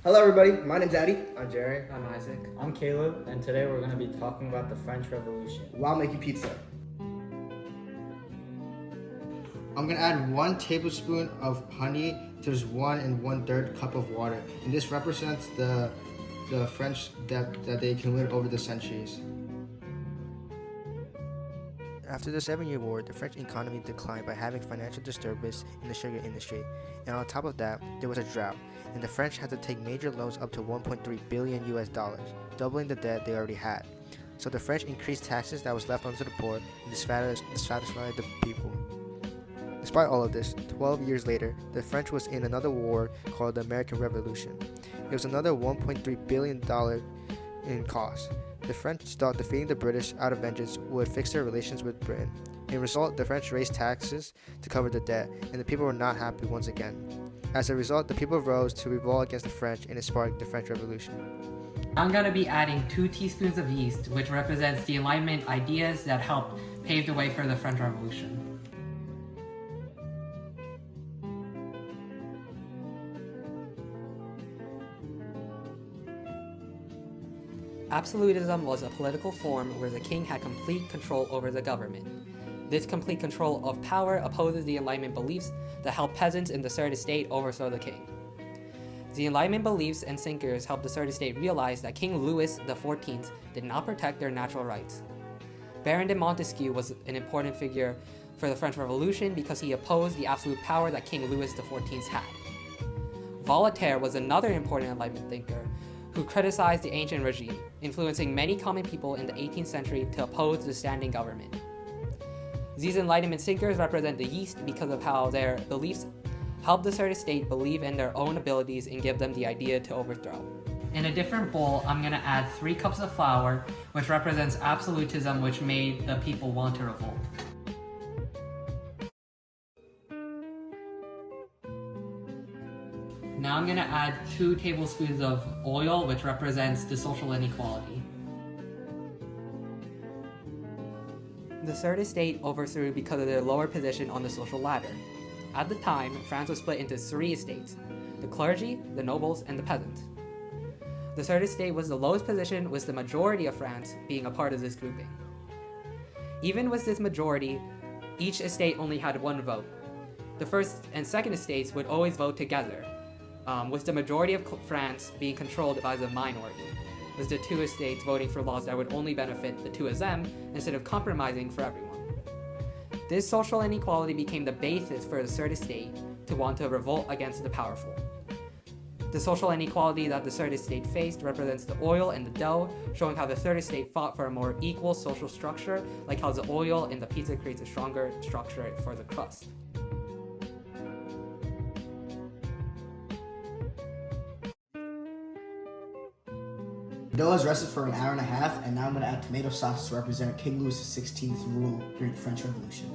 Hello everybody, my name's Addy. I'm Jerry. I'm Isaac. I'm Caleb, and today we're going to be talking about the French Revolution. While making pizza. I'm gonna add 1 tablespoon of honey to this 1 1/3 cup of water. And this represents the French debt that they accumulated over the centuries. After the 7-Year War, the French economy declined by having financial disturbance in the sugar industry. And on top of that, there was a drought, and the French had to take major loans up to 1.3 billion US dollars, doubling the debt they already had. So the French increased taxes that was left onto the poor and dissatisfied the people. Despite all of this, 12 years later, the French was in another war called the American Revolution. It was another $1.3 billion in cost. The French thought defeating the British out of vengeance would fix their relations with Britain. In result, the French raised taxes to cover the debt, and the people were not happy once again. As a result, the people rose to revolt against the French, and it sparked the French Revolution. I'm going to be adding 2 teaspoons of yeast, which represents the Enlightenment ideas that helped pave the way for the French Revolution. Absolutism was a political form where the king had complete control over the government. This complete control of power opposes the Enlightenment beliefs that helped peasants in the third estate overthrow the king. The Enlightenment beliefs and thinkers helped the third estate realize that King Louis XIV did not protect their natural rights. Baron de Montesquieu was an important figure for the French Revolution because he opposed the absolute power that King Louis XIV had. Voltaire was another important Enlightenment thinker who criticized the ancient regime, influencing many common people in the 18th century to oppose the standing government. These Enlightenment thinkers represent the yeast because of how their beliefs help the third estate believe in their own abilities and give them the idea to overthrow. In a different bowl, I'm going to add 3 cups of flour, which represents absolutism, which made the people want to revolt. Now I'm going to add 2 tablespoons of oil, which represents the social inequality. The third estate overthrew because of their lower position on the social ladder. At the time, France was split into 3 estates: the clergy, the nobles, and the peasants. The third estate was the lowest position, with the majority of France being a part of this grouping. Even with this majority, each estate only had 1 vote. The first and second estates would always vote together, with the majority of France being controlled by the minority, with the 2 estates voting for laws that would only benefit the 2 of them instead of compromising for everyone. This social inequality became the basis for the third estate to want to revolt against the powerful. The social inequality that the third estate faced represents the oil and the dough, showing how the third estate fought for a more equal social structure, like how the oil in the pizza creates a stronger structure for the crust. Dough is rested for an hour and a half, and now I'm going to add tomato sauce to represent King Louis XVI's rule during the French Revolution.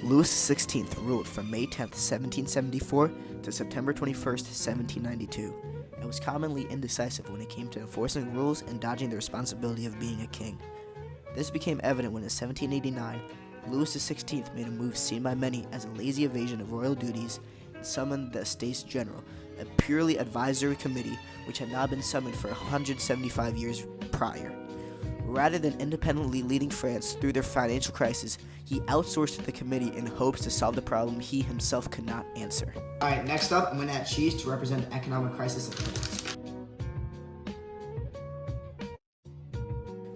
Louis XVI ruled from May 10, 1774 to September 21, 1792, and was commonly indecisive when it came to enforcing rules and dodging the responsibility of being a king. This became evident when in 1789, Louis XVI made a move seen by many as a lazy evasion of royal duties and summoned the Estates General, a purely advisory committee which had not been summoned for 175 years prior. Rather than independently leading France through their financial crisis, he outsourced the committee in hopes to solve the problem he himself could not answer. Alright, next up, I'm going to add cheese to represent the economic crisis of France.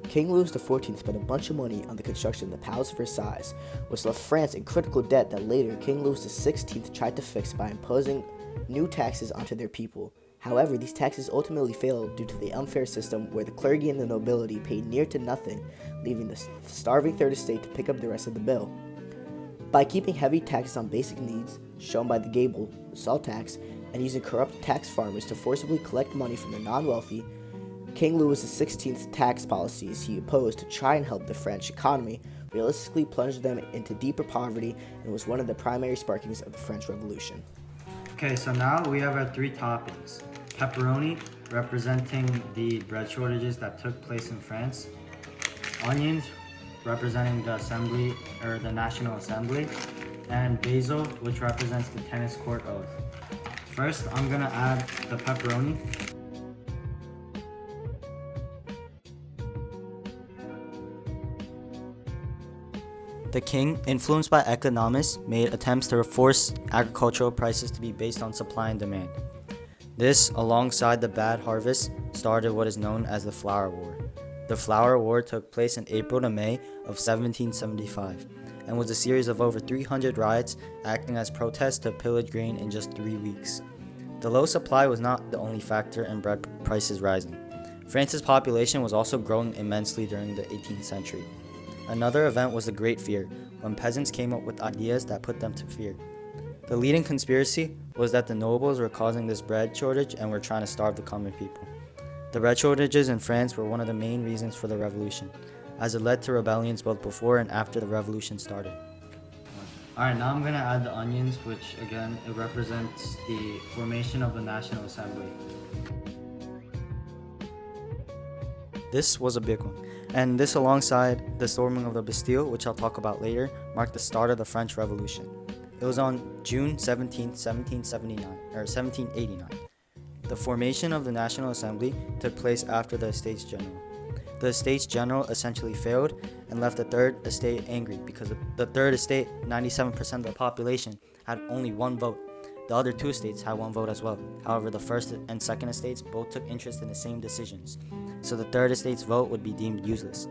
King Louis XIV spent a bunch of money on the construction of the Palace of Versailles, which left France in critical debt that later King Louis XVI tried to fix by imposing new taxes onto their people. However, these taxes ultimately failed due to the unfair system where the clergy and the nobility paid near to nothing, leaving the starving third estate to pick up the rest of the bill. By keeping heavy taxes on basic needs, shown by the gabel, the salt tax, and using corrupt tax farmers to forcibly collect money from the non-wealthy, King Louis XVI's tax policies he opposed to try and help the French economy realistically plunged them into deeper poverty and was one of the primary sparkings of the French Revolution. Okay, so now we have our 3 toppings. Pepperoni, representing the bread shortages that took place in France. Onions, representing the National Assembly. and basil, which represents the tennis court oath. First, I'm gonna add the pepperoni. The king, influenced by economists, made attempts to force agricultural prices to be based on supply and demand. This, alongside the bad harvest, started what is known as the Flour War. The Flour War took place in April to May of 1775 and was a series of over 300 riots acting as protests to pillage grain in just 3 weeks. The low supply was not the only factor in bread prices rising. France's population was also growing immensely during the 18th century. Another event was the Great Fear, when peasants came up with ideas that put them to fear. The leading conspiracy was that the nobles were causing this bread shortage and were trying to starve the common people. The bread shortages in France were one of the main reasons for the revolution, as it led to rebellions both before and after the revolution started. Alright, now I'm going to add the onions, which again, it represents the formation of the National Assembly. This was a big one, and this, alongside the storming of the Bastille, which I'll talk about later, marked the start of the French Revolution. It was on June 17, 1789. The formation of the National Assembly took place after the Estates General. The Estates General essentially failed and left the Third Estate angry because the Third Estate, 97% of the population, had only one vote. The other two estates had one vote as well. However, the First and Second Estates both took interest in the same decisions, so the Third Estate's vote would be deemed useless.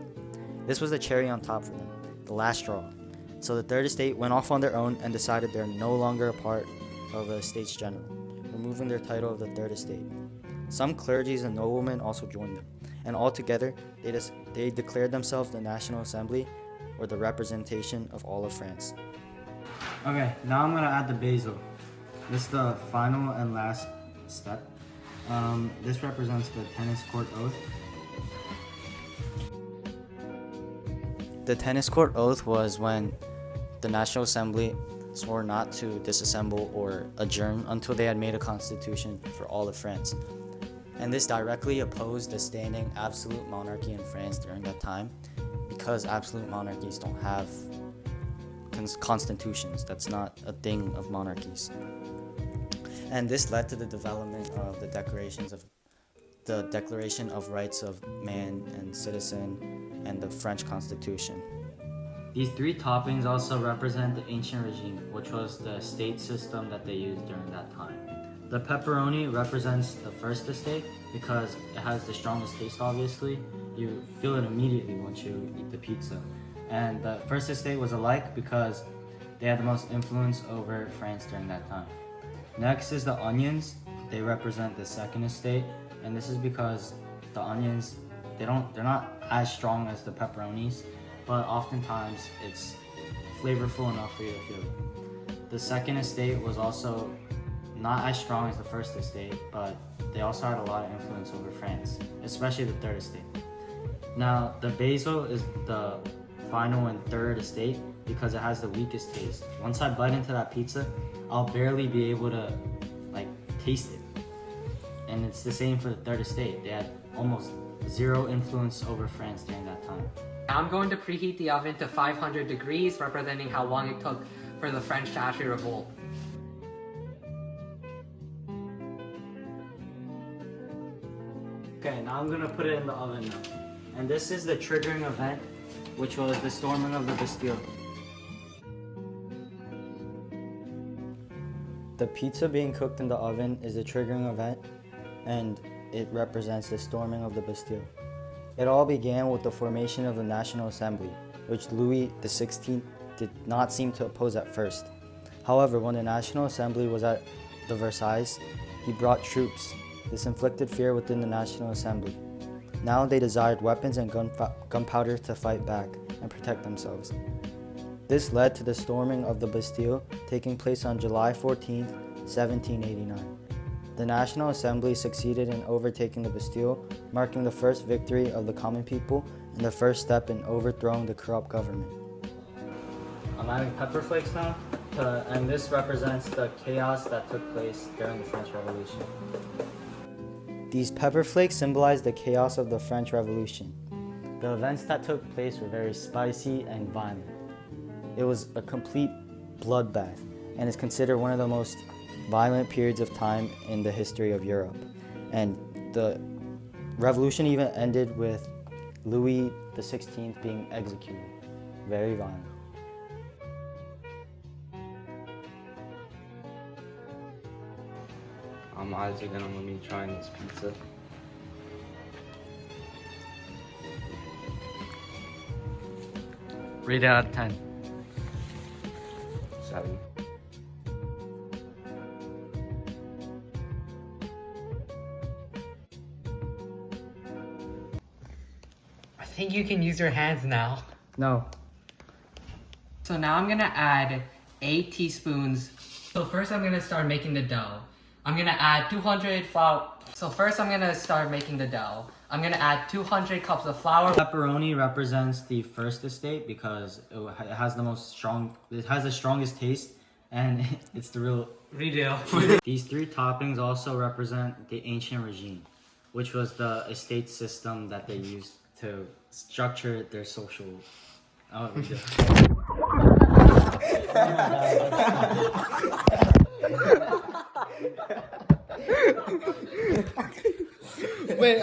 This was the cherry on top for them, the last straw. So the Third Estate went off on their own and decided they're no longer a part of the Estates General, removing their title of the Third Estate. Some clergies and noblemen also joined them, and altogether, they declared themselves the National Assembly, or the representation of all of France. Okay, now I'm going to add the basil. This is the final and last step. This represents the tennis court oath. The tennis court oath was when the National Assembly swore not to disassemble or adjourn until they had made a constitution for all of France. And this directly opposed the standing absolute monarchy in France during that time, because absolute monarchies don't have constitutions. That's not a thing of monarchies. And this led to the development of the Declaration of Rights of Man and Citizen and the French Constitution. These three toppings also represent the ancient regime, which was the state system that they used during that time. The pepperoni represents the First Estate because it has the strongest taste, obviously. You feel it immediately once you eat the pizza. And the First Estate was alike because they had the most influence over France during that time. Next is the onions. They represent the Second Estate, and this is because the onions, they're not as strong as the pepperonis, but oftentimes it's flavorful enough for you to feel it. The Second Estate was also not as strong as the First Estate, but they also had a lot of influence over France, especially the Third Estate. Now, the basil is the final and Third Estate because it has the weakest taste. Once I bite into that pizza, I'll barely be able to taste it. And it's the same for the Third Estate. They had almost zero influence over France during that time. Now I'm going to preheat the oven to 500 degrees, representing how long it took for the French to actually revolt. Okay, now I'm gonna put it in the oven now. And this is the triggering event, which was the storming of the Bastille. The pizza being cooked in the oven is the triggering event, and it represents the storming of the Bastille. It all began with the formation of the National Assembly, which Louis XVI did not seem to oppose at first. However, when the National Assembly was at the Versailles, he brought troops. This inflicted fear within the National Assembly. Now they desired weapons and gunpowder to fight back and protect themselves. This led to the storming of the Bastille taking place on July 14, 1789. The National Assembly succeeded in overtaking the Bastille, marking the first victory of the common people and the first step in overthrowing the corrupt government. I'm adding pepper flakes now, and this represents the chaos that took place during the French Revolution. These pepper flakes symbolize the chaos of the French Revolution. The events that took place were very spicy and violent. It was a complete bloodbath and is considered one of the most violent periods of time in the history of Europe. And the revolution even ended with Louis XVI being executed. Very violent. I'm Isaac and I'm gonna be trying this pizza. Rate it out of 10. 7. I think you can use your hands now. No. So now I'm gonna add 8 teaspoons. So first I'm gonna start making the dough. I'm gonna add 200 flour. So first I'm gonna start making the dough. I'm gonna add 200 cups of flour. Pepperoni represents the first estate because it has the strongest taste, and it's the real Redo. These 3 toppings also represent the ancient regime, which was the estate system that they used to structure their social. Oh, we do. Wait,